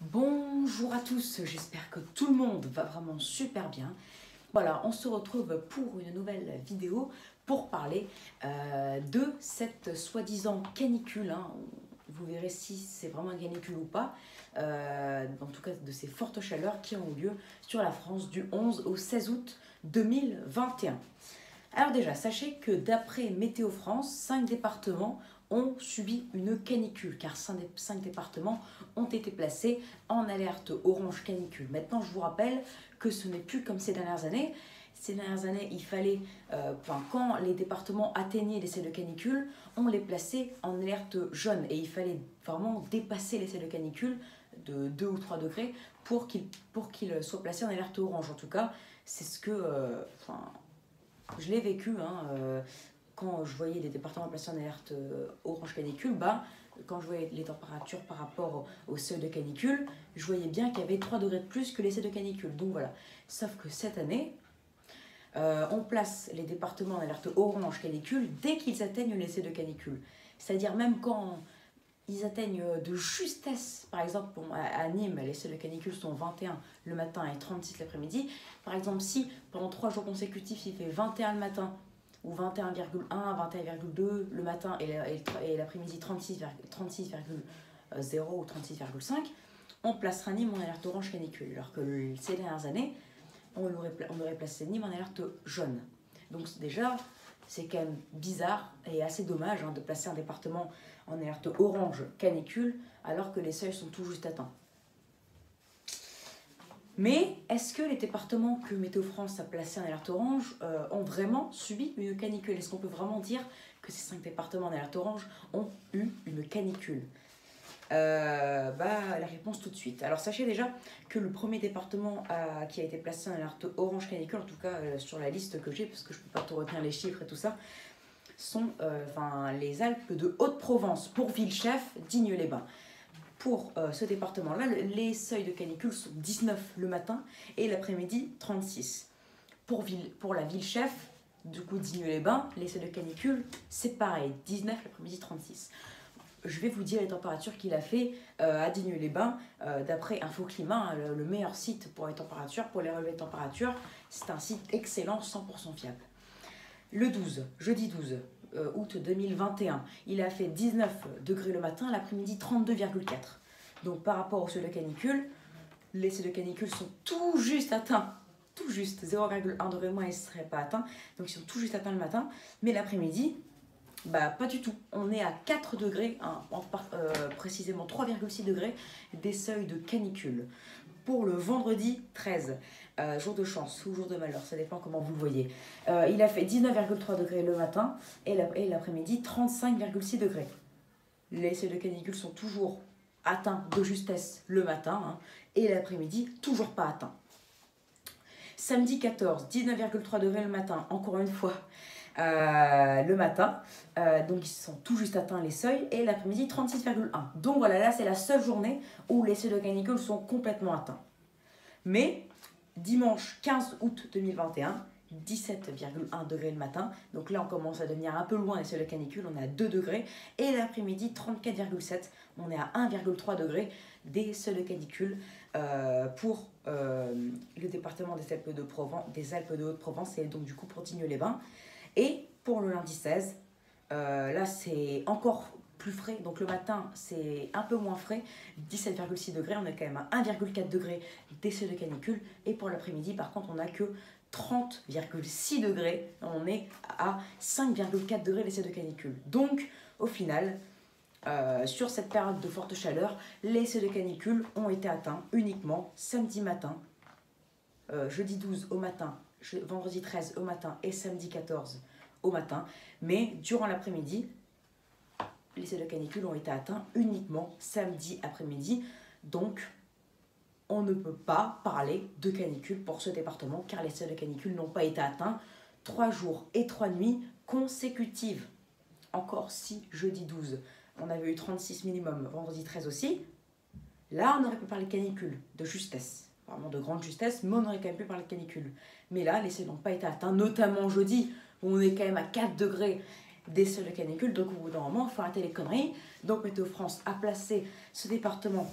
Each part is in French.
Bonjour à tous, j'espère que tout le monde va vraiment super bien. Voilà, on se retrouve pour une nouvelle vidéo pour parler de cette soi-disant canicule. Vous verrez si c'est vraiment une canicule ou pas. En tout cas, de ces fortes chaleurs qui ont eu lieu sur la France du 11 au 16 août 2021. Alors déjà, sachez que d'après Météo France, 5 départements ont subi une canicule, car 5 départements ont été placés en alerte orange canicule. Maintenant, je vous rappelle que ce n'est plus comme ces dernières années. Ces dernières années, il fallait, quand les départements atteignaient les seuils de canicule, on les plaçait en alerte jaune. Et il fallait vraiment dépasser les seuils de canicule de 2 ou 3 degrés pour qu'ils soient placés en alerte orange. En tout cas, c'est ce que... je l'ai vécu, quand je voyais les départements placés en alerte orange canicule, quand je voyais les températures par rapport au seuil de canicule, je voyais bien qu'il y avait 3 degrés de plus que les seuils de canicule. Donc voilà. Sauf que cette année, on place les départements en alerte orange canicule dès qu'ils atteignent les seuils de canicule. C'est-à-dire même quand ils atteignent de justesse, par exemple à Nîmes, les seuils de canicule sont 21 le matin et 36 l'après-midi. Par exemple, si pendant 3 jours consécutifs il fait 21 le matin, ou 21,1, 21,2 le matin et l'après-midi 36,0 ou 36,5, on placera Nîmes en alerte orange canicule. Alors que ces dernières années, on aurait placé Nîmes en alerte jaune. Donc déjà, c'est quand même bizarre et assez dommage de placer un département en alerte orange canicule alors que les seuils sont tout juste atteints. Mais est-ce que les départements que Météo France a placés en alerte orange ont vraiment subi une canicule? Est-ce qu'on peut vraiment dire que ces 5 départements en alerte orange ont eu une canicule? La réponse tout de suite. Alors sachez déjà que le premier département qui a été placé en alerte orange canicule, en tout cas sur la liste que j'ai, parce que je ne peux pas tout retenir les chiffres et tout ça, sont les Alpes de Haute-Provence, pour Villechef, Digne-les-Bains. Pour ce département-là, les seuils de canicule sont 19 le matin et l'après-midi 36. Pour la ville-chef, du coup Digne-les-Bains, les seuils de canicule, c'est pareil, 19 l'après-midi 36. Je vais vous dire les températures qu'il a fait à Digne-les-Bains, d'après Infoclimat, le meilleur site pour les températures, pour les relevés de température. C'est un site excellent, 100% fiable. Le 12, jeudi 12 août 2021, il a fait 19 degrés le matin, l'après-midi 32,4. Donc par rapport au seuil de canicule, les seuils de canicule sont tout juste atteints. Tout juste, 0,1 degré moins, ils ne seraient pas atteints. Donc ils sont tout juste atteints le matin. Mais l'après-midi, pas du tout. On est à 4 degrés, précisément 3,6 degrés des seuils de canicule. Pour le vendredi 13, jour de chance ou jour de malheur, ça dépend comment vous le voyez. Il a fait 19,3 degrés le matin et l'après-midi 35,6 degrés. Les seuils de canicule sont toujours atteints de justesse le matin et l'après-midi toujours pas atteints. Samedi 14, 19,3 degrés le matin, encore une fois. Le matin, donc ils sont tout juste atteints les seuils, et l'après-midi 36,1. Donc voilà, là c'est la seule journée où les seuils de canicule sont complètement atteints. Mais dimanche 15 août 2021, 17,1 degrés le matin, donc là on commence à devenir un peu loin des seuils de canicule, on est à 2 degrés, et l'après-midi 34,7, on est à 1,3 degrés des seuils de canicule pour le département des Alpes de Haute-Provence et donc du coup pour Digne-les-Bains. Et pour le lundi 16, là c'est encore plus frais, donc le matin c'est un peu moins frais, 17,6 degrés, on est quand même à 1,4 degrés des seuils de canicule, et pour l'après-midi par contre on n'a que 30,6 degrés, on est à 5,4 degrés des seuils de canicule. Donc au final, sur cette période de forte chaleur, les seuils de canicule ont été atteints uniquement samedi matin, jeudi 12 au matin, vendredi 13 au matin et samedi 14 au matin. Mais durant l'après-midi, les seuils de canicule ont été atteints uniquement samedi après-midi. Donc, on ne peut pas parler de canicule pour ce département car les seuils de canicule n'ont pas été atteints 3 jours et 3 nuits consécutives. Encore si jeudi 12, on avait eu 36 minimum, vendredi 13 aussi. Là, on aurait pu parler de canicule, de justesse. Vraiment de grande justesse, mais on aurait quand même pu parler de canicule. Mais là, les seuils n'ont pas été atteints, notamment jeudi, où on est quand même à 4 degrés des seuils de canicule. Donc au bout d'un moment, il faut arrêter les conneries. Donc Météo France a placé ce département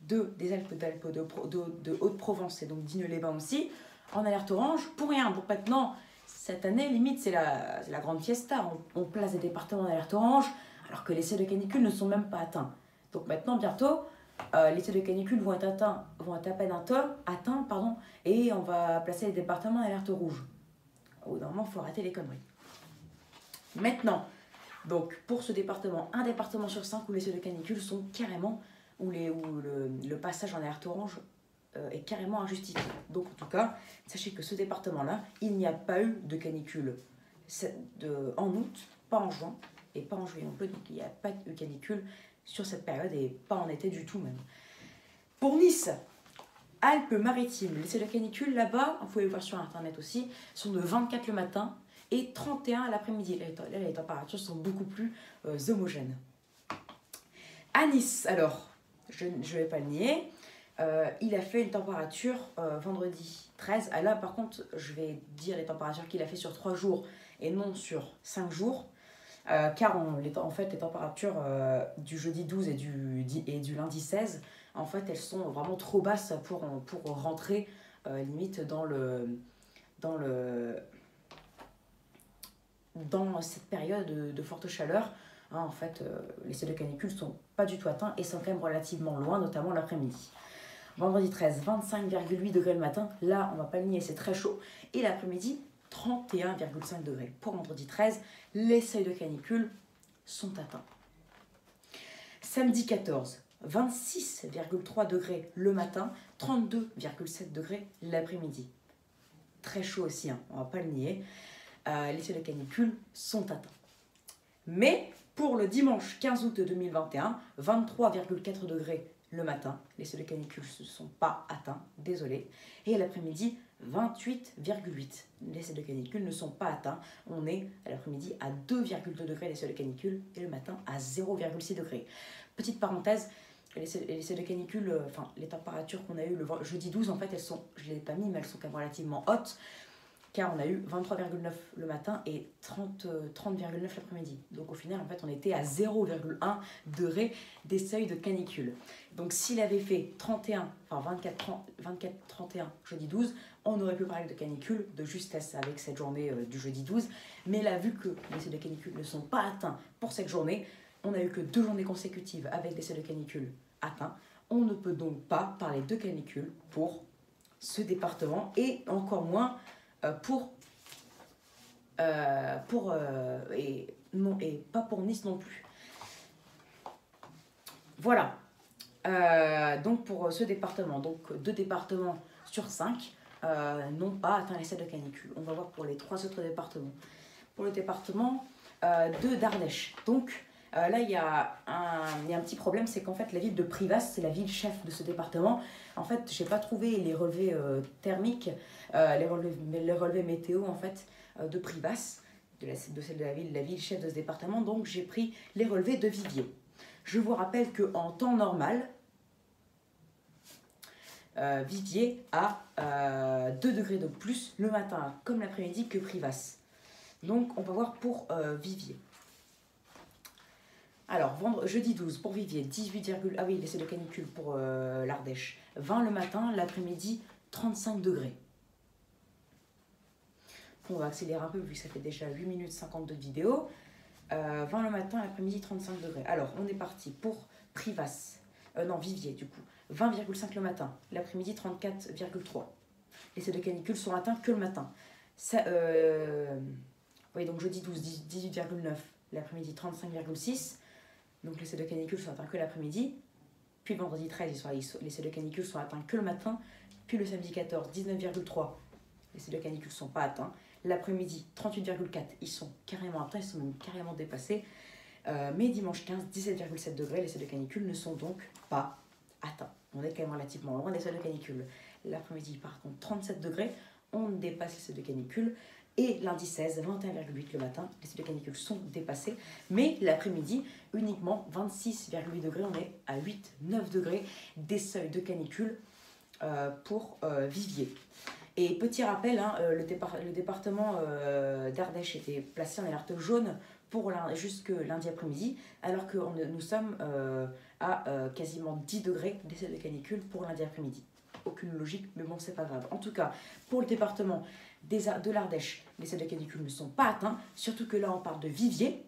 des Alpes de Haute-Provence et donc Digne-les-Bains aussi, en alerte orange pour rien. Donc maintenant, cette année, limite, c'est la grande fiesta. On place des départements en alerte orange alors que les seuils de canicule ne sont même pas atteints. Donc maintenant, bientôt, les seuils de canicule vont être à peine atteints, et on va placer les départements en alerte rouge. Au bout d'un moment, il faut arrêter les conneries. Maintenant, donc pour ce département, un département sur 5 où les seuils de canicule sont carrément, où le passage en alerte orange est carrément injustifié. Donc en tout cas, sachez que ce département-là, il n'y a pas eu de canicule en août, pas en juin et pas en juillet non plus. Donc il n'y a pas eu de canicule sur cette période et pas en été du tout même. Pour Nice, Alpes-Maritimes, les seuils de canicule là-bas, vous pouvez le voir sur internet aussi, sont de 24 le matin et 31 à l'après-midi. Là, les températures sont beaucoup plus homogènes. À Nice, alors, je ne vais pas le nier, il a fait une température vendredi 13. Ah, là, par contre, je vais dire les températures qu'il a fait sur 3 jours et non sur 5 jours. Car en fait, les températures du jeudi 12 et du lundi 16, en fait, elles sont vraiment trop basses pour rentrer limite dans cette période de forte chaleur. Hein, en fait, les seuils de canicule ne sont pas du tout atteints et sont quand même relativement loin, notamment l'après-midi. Vendredi 13, 25,8 degrés le matin. Là, on ne va pas le nier, c'est très chaud. Et l'après-midi, 31,5 degrés. Pour vendredi 13, les seuils de canicule sont atteints. Samedi 14, 26,3 degrés le matin, 32,7 degrés l'après-midi. Très chaud aussi, hein, on ne va pas le nier. Les seuils de canicule sont atteints. Mais pour le dimanche 15 août 2021, 23,4 degrés le matin. Les seuils de canicule ne sont pas atteints, désolé. Et l'après-midi, 28,8. Les seuils de canicule ne sont pas atteints. On est à l'après-midi à 2,2 degrés les seuils de canicule et le matin à 0,6 degrés. Petite parenthèse, les seuils de canicule, les températures qu'on a eues le jeudi 12, en fait, elles sont, je ne l'ai pas mis, mais elles sont quand même relativement hautes. Car on a eu 23,9 le matin et 30,9 l'après-midi. Donc au final, en fait, on était à 0,1 degré des seuils de canicule. Donc s'il avait fait 24-31 jeudi 12, on aurait pu parler de canicule de justesse avec cette journée du jeudi 12. Mais là, vu que les seuils de canicule ne sont pas atteints pour cette journée, on n'a eu que 2 journées consécutives avec des seuils de canicule atteints. On ne peut donc pas parler de canicule pour ce département et encore moins et pas pour Nice non plus. Voilà. Donc pour ce département, donc 2 départements sur 5 n'ont pas atteint les seuils de canicule. On va voir pour les 3 autres départements. Pour le département de d'Ardèche. Donc là, il y a un petit problème, c'est qu'en fait, la ville de Privas, c'est la ville chef de ce département. En fait, je n'ai pas trouvé les relevés thermiques, les relevés météo, en fait, de Privas, de la ville chef de ce département. Donc, j'ai pris les relevés de Viviers. Je vous rappelle qu'en temps normal, Viviers a 2 degrés de plus le matin, comme l'après-midi, que Privas. Donc, on va voir pour Viviers. Alors, jeudi 12 pour Viviers, 18, ah oui, les seuils de canicule pour l'Ardèche. 20 le matin, l'après-midi, 35 degrés. On va accélérer un peu vu que ça fait déjà 8 minutes 52 de vidéo. 20 le matin, l'après-midi, 35 degrés. Alors, on est parti pour Privas. Viviers du coup. 20,5 le matin, l'après-midi, 34,3. Les seuils de canicule sont atteints que le matin. Oui, donc jeudi 12, 18,9. L'après-midi, 35,6. Donc les seuils de canicule sont atteints que l'après-midi. Puis le vendredi 13, les seuils de canicule sont atteints que le matin. Puis le samedi 14, 19,3. Les seuils de canicule ne sont pas atteints. L'après-midi, 38,4. Ils sont carrément atteints, ils sont même carrément dépassés. Mais dimanche 15, 17,7 degrés. Les seuils de canicule ne sont donc pas atteints. On est quand même relativement loin des seuils de canicule. L'après-midi, par contre, 37 degrés. On dépasse les seuils de canicule. Et lundi 16, 21,8 le matin, les seuils de canicule sont dépassés. Mais l'après-midi, uniquement 26,8 degrés. On est à 8-9 degrés des seuils de canicule pour Viviers. Et petit rappel, le département d'Ardèche était placé en alerte jaune jusque lundi après-midi, alors que nous sommes à quasiment 10 degrés de seuil de canicule pour lundi après-midi. Aucune logique, mais bon, c'est pas grave. En tout cas, pour le département de l'Ardèche, les seuils de canicule ne sont pas atteints, surtout que là, on parle de Viviers,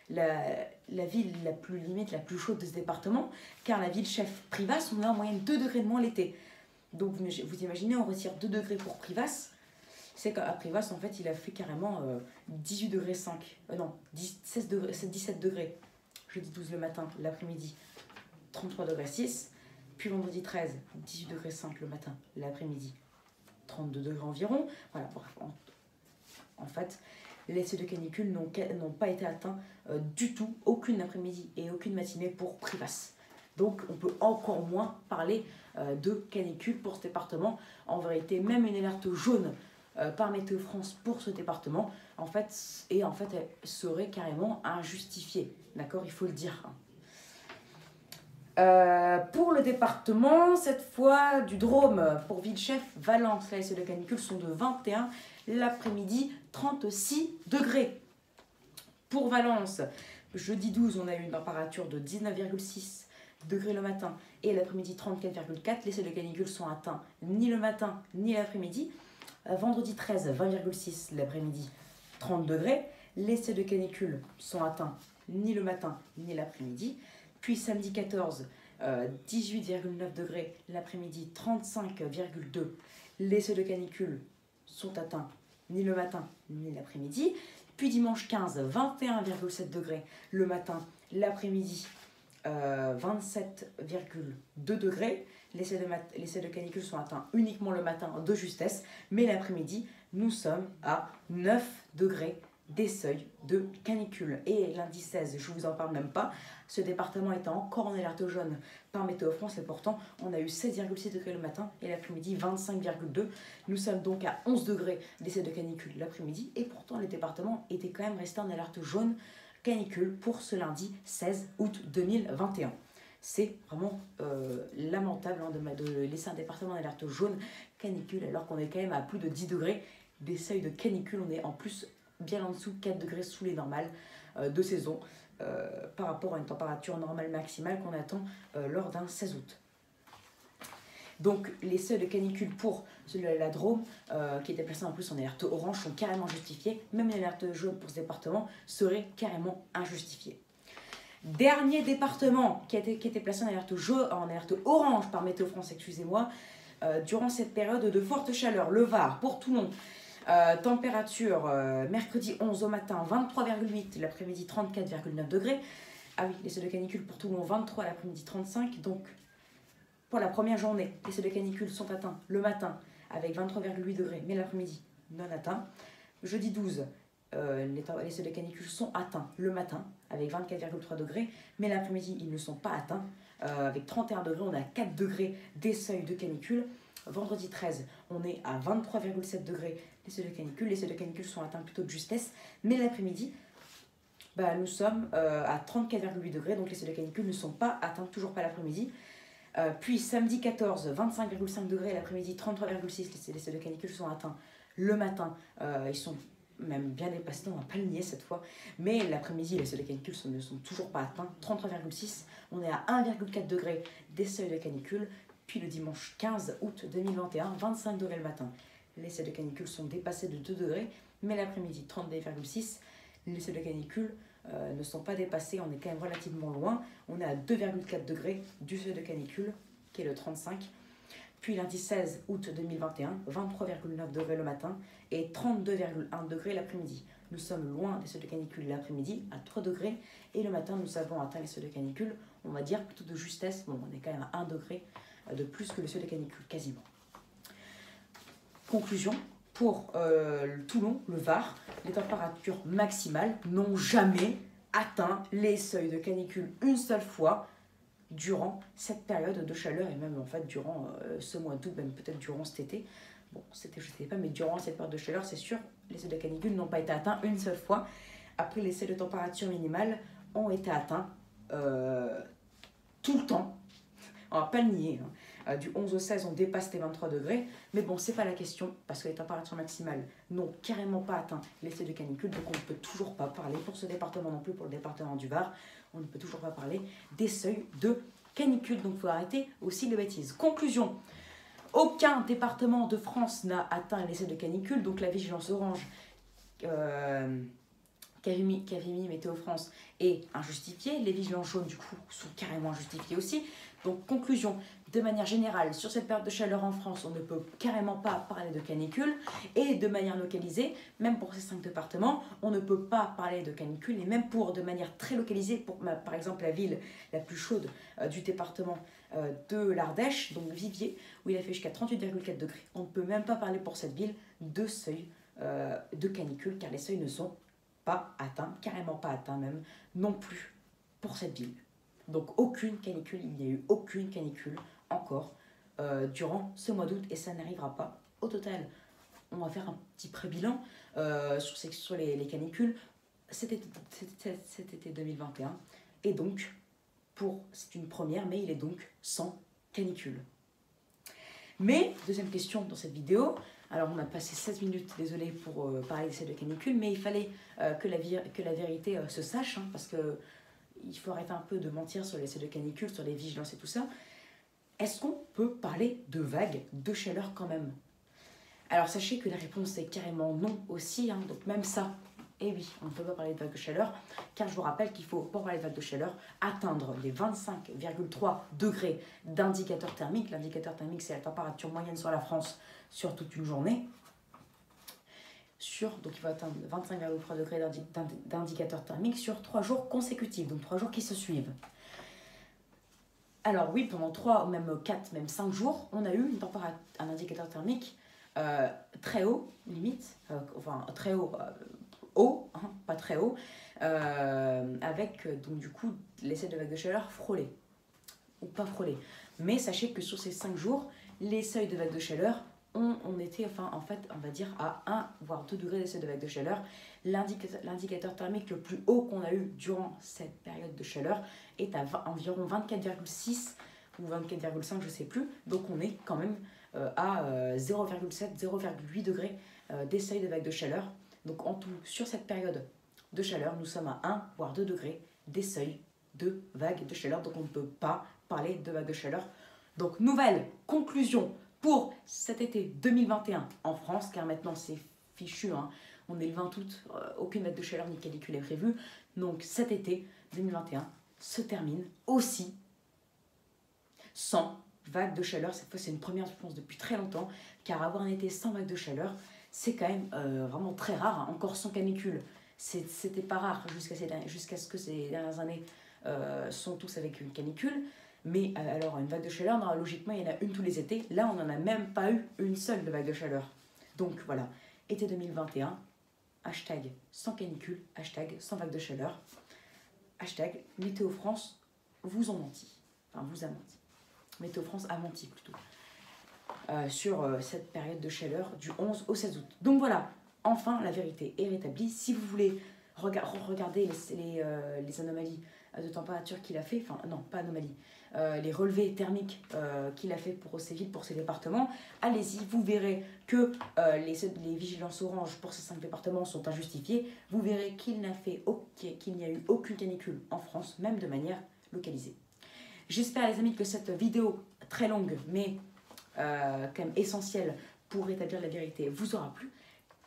la ville la plus limite, la plus chaude de ce département, car la ville chef Privas, on a en moyenne 2 degrés de moins l'été. Donc vous imaginez, on retire 2 degrés pour Privas, c'est qu'à Privas, en fait, il a fait carrément 18 degrés 5, non, 16 degrés, 17 degrés, jeudi 12 le matin, l'après-midi, 33 degrés 6, puis vendredi 13, 18 degrés 5 le matin, l'après-midi, 32 degrés environ. Voilà, en fait, les seuils de canicule n'ont pas été atteints du tout, aucune après-midi et aucune matinée pour Privas. Donc on peut encore moins parler de canicule pour ce département. En vérité, même une alerte jaune par Météo France pour ce département, en fait, elle serait carrément injustifiée. D'accord, il faut le dire. Pour le département, cette fois du Drôme, pour Villechef, Valence, les seuils de canicule sont de 21, l'après-midi 36 degrés. Pour Valence, jeudi 12, on a eu une température de 19,6 degrés le matin et l'après-midi 34,4. Les seuils de canicule sont atteints ni le matin ni l'après-midi. Vendredi 13, 20,6 l'après-midi, 30 degrés. Les seuils de canicule sont atteints ni le matin ni l'après-midi. Puis samedi 14, 18,9 degrés l'après-midi, 35,2. Les seuils de canicule sont atteints ni le matin ni l'après-midi. Puis dimanche 15, 21,7 degrés le matin, l'après-midi, 27,2 degrés. Les seuils de canicule sont atteints uniquement le matin de justesse, mais l'après-midi, nous sommes à 9 degrés des seuils de canicule. Et lundi 16, je ne vous en parle même pas, ce département était encore en alerte jaune par Météo France et pourtant on a eu 16,6 degrés le matin et l'après-midi 25,2. Nous sommes donc à 11 degrés des seuils de canicule l'après-midi et pourtant les départements étaient quand même restés en alerte jaune canicule pour ce lundi 16 août 2021. C'est vraiment lamentable de laisser un département en alerte jaune canicule alors qu'on est quand même à plus de 10 degrés des seuils de canicule. On est en plus bien en dessous, 4 degrés sous les normales de saison par rapport à une température normale maximale qu'on attend lors d'un 16 août. Donc les seuils de canicule pour la Drôme, qui était placé en plus en alerte orange, sont carrément justifiés. Même une alerte jaune pour ce département serait carrément injustifiée. Dernier département qui était placé en alerte orange par Météo France, excusez-moi, durant cette période de forte chaleur, le Var, pour Toulon. Température mercredi 11 au matin 23,8, l'après-midi 34,9 degrés. Ah oui, les seuils de canicule pour Toulon 23, l'après-midi 35. Donc pour la première journée, les seuils de canicule sont atteints le matin avec 23,8 degrés, mais l'après-midi non atteint. Jeudi 12, les seuils de canicule sont atteints le matin avec 24,3 degrés, mais l'après-midi ils ne sont pas atteints. Avec 31 degrés, on a 4 degrés des seuils de canicule. Vendredi 13, on est à 23,7 degrés les seuils de canicule. Les seuils de canicule sont atteints plutôt de justesse, mais l'après-midi, nous sommes à 34,8 degrés, donc les seuils de canicule ne sont pas atteints, toujours pas l'après-midi. Puis samedi 14, 25,5 degrés, l'après-midi 33,6, les seuils de canicule sont atteints le matin. Ils sont même bien dépassés, on va pas le nier cette fois, mais l'après-midi, les seuils de canicule ne sont toujours pas atteints, 33,6. On est à 1,4 degrés des seuils de canicule. Puis le dimanche 15 août 2021, 25 degrés le matin. Les seuils de canicule sont dépassés de 2 degrés, mais l'après-midi, 32,6. Les seuils de canicule ne sont pas dépassés, on est quand même relativement loin. On est à 2,4 degrés du seuil de canicule, qui est le 35. Puis lundi 16 août 2021, 23,9 degrés le matin et 32,1 degrés l'après-midi. Nous sommes loin des seuils de canicule l'après-midi, à 3 degrés. Et le matin, nous avons atteint les seuils de canicule, on va dire plutôt de justesse. Bon, on est quand même à 1 degré de plus que le seuil de canicule, quasiment. Conclusion, pour Toulon, le Var, les températures maximales n'ont jamais atteint les seuils de canicule une seule fois durant cette période de chaleur et même en fait durant ce mois d'août, même peut-être durant cet été. Bon, c'était, je ne sais pas, mais durant cette période de chaleur, c'est sûr, les seuils de canicule n'ont pas été atteints une seule fois. Après, les seuils de température minimale ont été atteints tout le temps. on va pas le nier. Du 11 au 16, on dépasse les 23 degrés. Mais bon, c'est pas la question, parce que les températures maximales n'ont carrément pas atteint les seuils de canicule. Donc on ne peut toujours pas parler, pour ce département non plus, pour le département du Var, on ne peut toujours pas parler des seuils de canicule. Donc il faut arrêter aussi les bêtises. Conclusion, aucun département de France n'a atteint les seuils de canicule. Donc la vigilance orange qu'avait mis Météo France est injustifiée. Les vigilances jaunes, du coup, sont carrément injustifiées aussi. Donc, conclusion, de manière générale, sur cette période de chaleur en France, on ne peut carrément pas parler de canicule. Et de manière localisée, même pour ces 5 départements, on ne peut pas parler de canicule. Et même de manière très localisée, pour par exemple la ville la plus chaude du département de l'Ardèche, donc Viviers, où il a fait jusqu'à 38,4 degrés. On ne peut même pas parler pour cette ville de seuil de canicule, car les seuils ne sont pas atteint, carrément pas atteint même, non plus pour cette ville. Donc aucune canicule, il n'y a eu aucune canicule encore durant ce mois d'août et ça n'arrivera pas. Au total, on va faire un petit pré-bilan sur les canicules cet été 2021 et donc c'est une première, mais il est donc sans canicule. Mais, deuxième question dans cette vidéo, alors on a passé 16 minutes, désolé pour parler d'essai de canicule, mais il fallait que la vérité se sache, parce qu'il faut arrêter un peu de mentir sur l'essai de canicule, sur les vigilances et tout ça. Est-ce qu'on peut parler de vagues de chaleur quand même? Alors sachez que la réponse est carrément non aussi, donc même ça, et oui, on ne peut pas parler de vagues de chaleur, car je vous rappelle qu'il faut, pour parler de vagues de chaleur, atteindre les 25,3 degrés d'indicateur thermique. L'indicateur thermique, c'est la température moyenne sur la France sur toute une journée. Donc il faut atteindre 25,3 degrés d'indicateur thermique sur 3 jours consécutifs, donc 3 jours qui se suivent. Alors oui, pendant 3 ou même 4, même 5 jours, on a eu un indicateur thermique très haut, limite, enfin très haut, pas très haut, avec donc du coup l'essai de vague de chaleur frôlé, ou pas frôlé. Mais sachez que sur ces 5 jours, les seuils de vague de chaleur, on était en fait, on va dire à 1 voire 2 degrés d'essai de vague de chaleur. L'indicateur thermique le plus haut qu'on a eu durant cette période de chaleur est à environ 24,6 ou 24,5, je sais plus. Donc on est quand même à 0,7, 0,8 degrés des seuils de vague de chaleur. Donc en tout, sur cette période de chaleur, nous sommes à 1 voire 2 degrés des seuils de vague de chaleur. Donc on ne peut pas parler de vague de chaleur. Donc nouvelle conclusion pour cet été 2021 en France, car maintenant c'est fichu, on est le 20 août, aucune vague de chaleur ni canicule est prévue. Donc cet été 2021 se termine aussi sans vague de chaleur. Cette fois c'est une première, je pense, depuis très longtemps, car avoir un été sans vague de chaleur, c'est quand même vraiment très rare, encore sans canicule. C'était pas rare jusqu'à ce que ces dernières années sont tous avec une canicule. Mais alors, une vague de chaleur, non, logiquement, il y en a une tous les étés. Là, on n'en a même pas eu une seule de vague de chaleur. Donc voilà, été 2021, hashtag sans canicule, hashtag sans vague de chaleur, hashtag Météo France vous en menti. Enfin, vous a menti. Météo France a menti plutôt. Sur cette période de chaleur du 11 au 16 août. Donc voilà, enfin, la vérité est rétablie. Si vous voulez regarder les anomalies de température qu'il a fait, enfin non, pas anomalies, les relevés thermiques qu'il a fait pour ces villes, pour ces départements, allez-y, vous verrez que les vigilances oranges pour ces 5 départements sont injustifiées. Vous verrez qu'il n'y a eu aucune canicule en France, même de manière localisée. J'espère, les amis, que cette vidéo très longue, mais quand même essentielle pour rétablir la vérité, vous aura plu.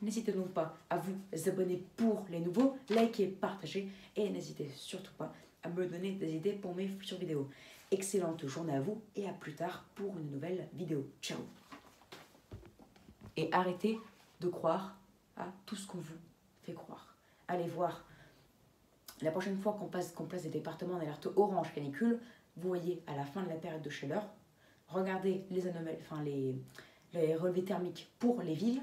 N'hésitez donc pas à vous abonner pour les nouveaux, likez, partagez et n'hésitez surtout pas à me donner des idées pour mes futures vidéos. Excellente journée à vous et à plus tard pour une nouvelle vidéo. Ciao. Et arrêtez de croire à tout ce qu'on vous fait croire. Allez voir, la prochaine fois qu'on place des départements en alerte orange canicule, vous voyez à la fin de la période de chaleur, regardez les anomalies, les relevés thermiques pour les villes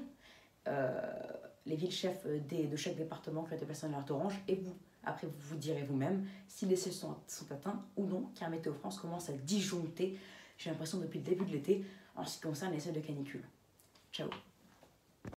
chefs de chaque département qui ont été placés en alerte orange, et après vous direz vous-même si les seuils sont atteints ou non, car Météo France commence à disjoncter, j'ai l'impression depuis le début de l'été, en ce qui concerne les seuils de canicule. Ciao.